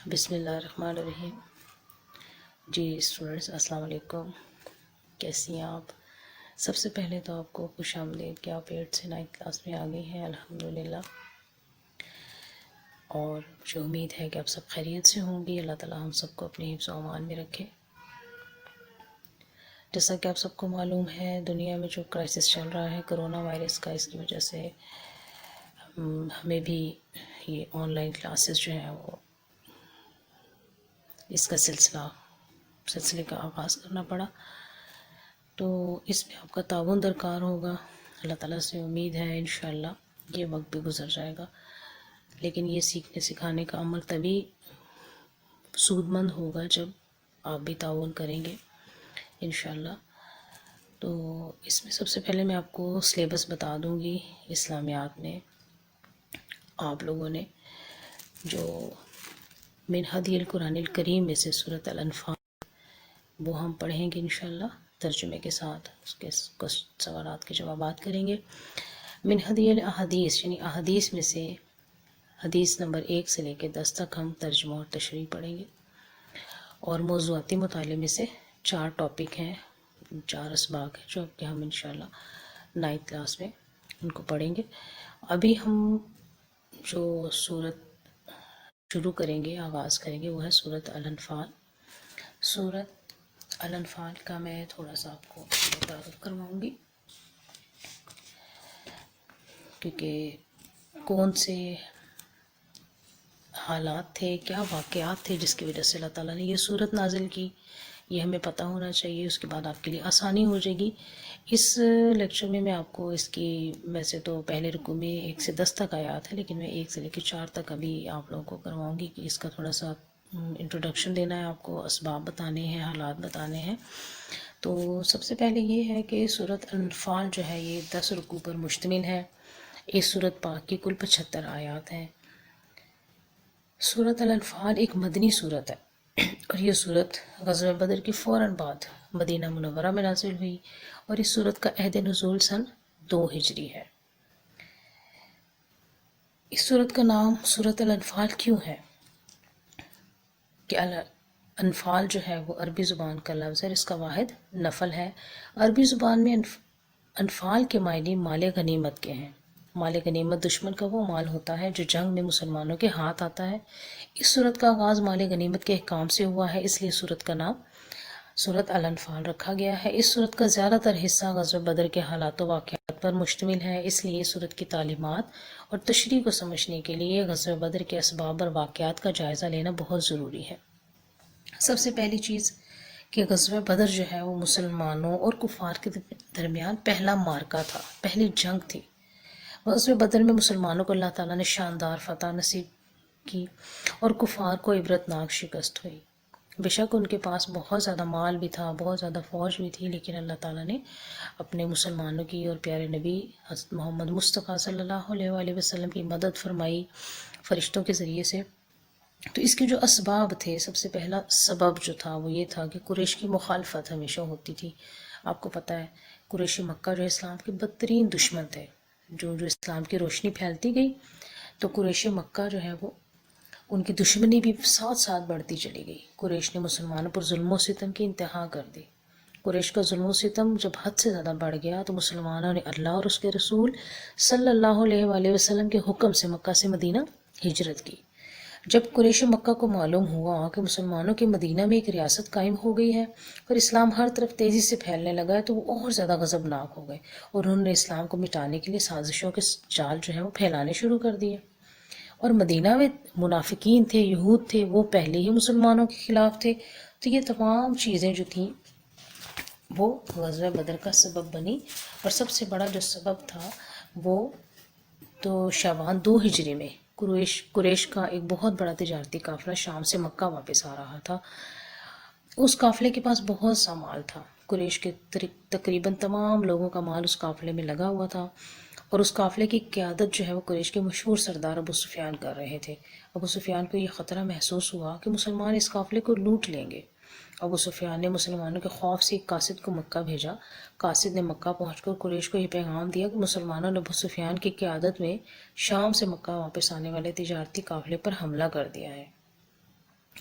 بسم اللہ الرحمن الرحیم۔ جی اسٹوڈنٹس السلام علیکم، کیسی ہیں آپ؟ سب سے پہلے تو آپ کو خوش آمدید کہ آپ 8 سے 9 کلاس میں آ گئی ہیں الحمدللہ، اور مجھے امید ہے کہ آپ سب خیریت سے ہوں گی۔ اللہ تعالیٰ ہم سب کو اپنے حفظ و امان میں رکھے۔ جیسا کہ آپ سب کو معلوم ہے، دنیا میں جو کرائسس چل رہا ہے کرونا وائرس کا، اس کی وجہ سے ہمیں بھی یہ آن لائن کلاسز جو ہیں وہ اس کا سلسلے کا آغاز کرنا پڑا، تو اس میں آپ کا تعاون درکار ہوگا۔ اللہ تعالیٰ سے امید ہے انشاءاللہ یہ وقت بھی گزر جائے گا، لیکن یہ سیکھنے سکھانے کا عمل تبھی سود مند ہوگا جب آپ بھی تعاون کریں گے انشاءاللہ۔ تو اس میں سب سے پہلے میں آپ کو سلیبس بتا دوں گی۔ اسلامیات میں آپ لوگوں نے جو من ہدی القرآن الکریم میں سے سورۃ الانفال وہ ہم پڑھیں گے انشاءاللہ ترجمے کے ساتھ، اس کے کچھ سوالات کے جوابات کریں گے۔ من ہدی الاحادیث یعنی احادیث میں سے حدیث نمبر 1 سے لے کے 10 تک ہم ترجمہ اور تشریح پڑھیں گے، اور موضوعاتی مطالعے میں سے 4 ٹاپک ہیں، 4 اسباق ہیں جو کہ ہم انشاءاللہ 9 کلاس میں ان کو پڑھیں گے۔ ابھی ہم جو سورت شروع کریں گے، آغاز کریں گے، وہ ہے سورۃ الانفال۔ سورۃ الانفال کا میں تھوڑا سا آپ کو تعارف کرواؤں گی، کیونکہ کون سے حالات تھے، کیا واقعات تھے جس کی وجہ سے اللہ تعالیٰ نے یہ سورت نازل کی، یہ ہمیں پتہ ہونا چاہیے۔ اس کے بعد آپ کے لیے آسانی ہو جائے گی۔ اس لیکچر میں آپ کو اس کی ویسے تو پہلے رکوع میں 1 سے 10 تک آیات ہے، لیکن میں 1 سے لے کے 4 تک ابھی آپ لوگوں کو کرواؤں گی کہ اس کا تھوڑا سا انٹروڈکشن دینا ہے آپ کو، اسباب بتانے ہیں، حالات بتانے ہیں۔ تو سب سے پہلے یہ ہے کہ سورۃ الانفال جو ہے یہ 10 رکوع پر مشتمل ہے۔ اس سورت پاک کی کل 75 آیات ہیں۔ سورۃ الانفال ایک مدنی سورت ہے، اور یہ سورت غزوہ بدر کے فوراً بعد مدینہ منورہ میں نازل ہوئی، اور اس سورت کا عہد نزول سن 2 ہجری ہے۔ اس سورت کا نام سورۃ الانفال کیوں ہے؟ کہ انفال جو ہے وہ عربی زبان کا لفظ ہے، اس کا واحد نفل ہے۔ عربی زبان میں انفال کے معنی مال غنیمت کے ہیں۔ مال غنیمت دشمن کا وہ مال ہوتا ہے جو جنگ میں مسلمانوں کے ہاتھ آتا ہے۔ اس سورت کا آغاز مال غنیمت کے احکام سے ہوا ہے، اس لیے سورت کا نام سورۃ الانفال رکھا گیا ہے۔ اس سورت کا زیادہ تر حصہ غزوہ بدر کے حالات و واقعات پر مشتمل ہے، اس لیے سورت کی تعلیمات اور تشریح کو سمجھنے کے لیے غزوہ بدر کے اسباب اور واقعات کا جائزہ لینا بہت ضروری ہے۔ سب سے پہلی چیز کہ غزوہ بدر جو ہے وہ مسلمانوں اور کفار کے درمیان پہلا معرکہ تھا، پہلی جنگ تھی۔ غزوہ بدر میں مسلمانوں کو اللہ تعالیٰ نے شاندار فتح نصیب کی، اور کفار کو عبرتناک شکست ہوئی۔ بے شک ان کے پاس بہت زیادہ مال بھی تھا، بہت زیادہ فوج بھی تھی، لیکن اللہ تعالیٰ نے اپنے مسلمانوں کی اور پیارے نبی حضرت محمد مصطفیٰ صلی اللہ علیہ وآلہ وسلم کی مدد فرمائی فرشتوں کے ذریعے سے۔ تو اس کے جو اسباب تھے، سب سے پہلا سبب جو تھا وہ یہ تھا کہ قریش کی مخالفت ہمیشہ ہوتی تھی۔ آپ کو پتہ ہے قریش مکہ جو اسلام کے بدترین دشمن تھے، جو اسلام کی روشنی پھیلتی گئی تو قریش مکہ جو ہے وہ ان کی دشمنی بھی ساتھ ساتھ بڑھتی چلی گئی۔ قریش نے مسلمانوں پر ظلم و ستم کی انتہا کر دی۔ قریش کا ظلم و ستم جب حد سے زیادہ بڑھ گیا تو مسلمانوں نے اللہ اور اس کے رسول صلی اللہ علیہ وآلہ وسلم کے حکم سے مکہ سے مدینہ ہجرت کی۔ جب قریش مکہ کو معلوم ہوا کہ مسلمانوں کے مدینہ میں ایک ریاست قائم ہو گئی ہے اور اسلام ہر طرف تیزی سے پھیلنے لگا ہے، تو وہ اور زیادہ غضبناک ہو گئے، اور انہوں نے اسلام کو مٹانے کے لیے سازشوں کے جال جو ہے وہ پھیلانے شروع کر دیے۔ اور مدینہ میں منافقین تھے، یہود تھے، وہ پہلے ہی مسلمانوں کے خلاف تھے۔ تو یہ تمام چیزیں جو تھیں وہ غزوہ بدر کا سبب بنی، اور سب سے بڑا جو سبب تھا وہ تو شعبان 2 ہجری میں قریش کا ایک بہت بڑا تجارتی قافلہ شام سے مکہ واپس آ رہا تھا۔ اس قافلے کے پاس بہت سا مال تھا، قریش کے تقریباً تمام لوگوں کا مال اس قافلے میں لگا ہوا تھا، اور اس قافلے کی قیادت جو ہے وہ قریش کے مشہور سردار ابو سفیان کر رہے تھے۔ ابو سفیان کو یہ خطرہ محسوس ہوا کہ مسلمان اس قافلے کو لوٹ لیں گے۔ ابو سفیان نے مسلمانوں کے خوف سے ایک قاصد کو مکہ بھیجا۔ قاصد نے مکہ پہنچ کر قریش کو یہ پیغام دیا کہ مسلمانوں نے ابو سفیان کی قیادت میں شام سے مکہ واپس آنے والے تجارتی قافلے پر حملہ کر دیا ہے۔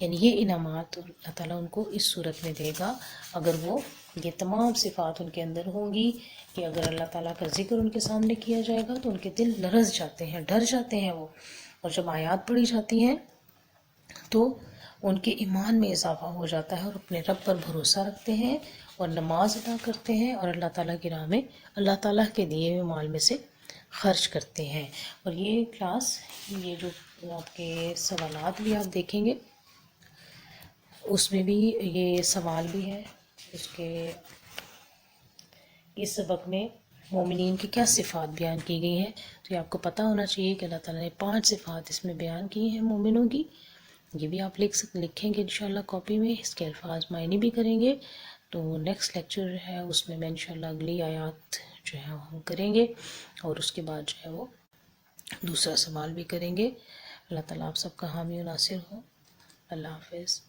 یعنی یہ انعامات اللہ تعالیٰ ان کو اس صورت میں دے گا اگر وہ یہ تمام صفات ان کے اندر ہوں گی کہ اگر اللہ تعالیٰ کا ذکر ان کے سامنے کیا جائے گا تو ان کے دل لرز جاتے ہیں، ڈر جاتے ہیں وہ، اور جب آیات پڑھی جاتی ہیں تو ان کے ایمان میں اضافہ ہو جاتا ہے اور اپنے رب پر بھروسہ رکھتے ہیں اور نماز ادا کرتے ہیں اور اللہ تعالیٰ کی راہ میں اللہ تعالیٰ کے دیے ہوئے مال میں سے خرچ کرتے ہیں۔ اور یہ کلاس، یہ جو آپ کے سوالات بھی آپ دیکھیں گے اس میں بھی یہ سوال بھی ہے اس کے، اس سبق میں مومنین کی کیا صفات بیان کی گئی ہیں، تو یہ آپ کو پتہ ہونا چاہیے کہ اللہ تعالیٰ نے 5 صفات اس میں بیان کی ہیں مومنوں کی۔ یہ بھی آپ لکھیں گے انشاءاللہ کاپی میں، اس کے الفاظ معنی بھی کریں گے۔ تو نیکسٹ لیکچر جو ہے اس میں انشاءاللہ اگلی آیات جو ہے ہم کریں گے اور اس کے بعد جو ہے وہ دوسرا سوال بھی کریں گے۔ اللہ تعالیٰ آپ سب کا حامی و ناصر ہو۔ اللہ حافظ۔